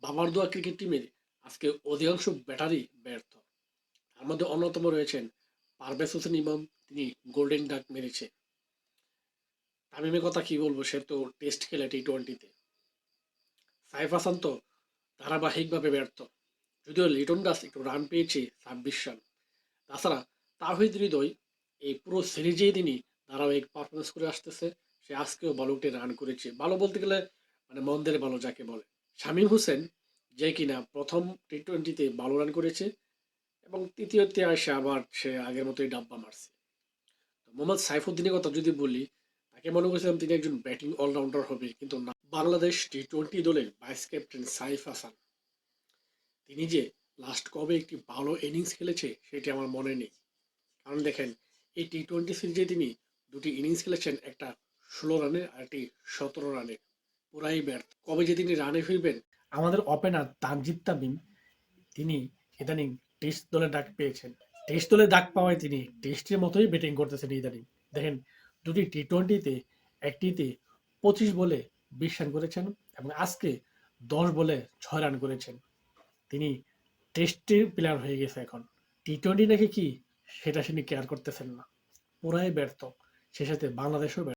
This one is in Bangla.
বাবার দোয়া ক্রিকেট টিমের আজকে অধিকাংশ ব্যাটারই ব্যর্থ। তার মধ্যে অন্যতম রয়েছেন পারভেজ হোসেন ইমাম। তিনি গোল্ডেন ডাক মেরেছে। তামিমের কথা কি বলবো, সে তো টেস্ট খেলে টি-20-তে। সাইফ হাসান তো ধারাবাহিকভাবে ব্যর্থ। যদিও লিটন দাস একটু রান পেয়েছে 26 রান। তাছাড়া তাওহিদ হৃদয় এই পুরো সিরিজেই তিনি ধারাবাহিক পারফরমেন্স করে আসতেছে। সে আজকেও ভালো উঠে রান করেছে, ভালো বলতে গেলে মানে মন্দের ভালো যাকে বলে। শামীম হোসেন, যে কিনা প্রথম টি-20-তে ভালো রান করেছে এবং তৃতীয়তে এসে আবার সে আগের মতোই ডাব্বা মারছে। তো মোহাম্মদ সাইফুদ্দিনের কথা যদি বলি, তাকে মনে করেছিলাম তিনি একজন ব্যাটিং অলরাউন্ডার হবে, কিন্তু না। বাংলাদেশ টি-20 দলের ভাইস ক্যাপ্টেন সাইফ হাসান, তিনি যে লাস্ট কবে একটি ভালো ইনিংস খেলেছে সেটি আমার মনে নেই। কারণ দেখেন, এই টি-20 সিরিজে তিনি দুটি ইনিংস খেলেছেন, একটা 16 রানের আর একটি 17 রানের। পুরাই ব্যর্থ। কবে যে তিনি রানে ফিরবেন। আমাদের ওপেনার তানজিদ তামিম, তিনি ইদানিং টেস্ট দলে ডাক পেয়েছেন। টেস্ট দলে ডাক পাওয়ায় তিনি টেস্টের মতোই ব্যাটিং করতেছেন ইদানিং। দেখেন, দুটি টি-20-তে একটিতে 25 বলে 20 রান করেছেন এবং আজকে 10 বলে 6 রান করেছেন। তিনি টেস্টের প্লেয়ার হয়ে গেছে এখন। টি-20 নাকি কি সেটা তিনি কেয়ার করতেছেন না। পুরাই ব্যর্থ। সে সাথে বাংলাদেশও ব্যর্থ।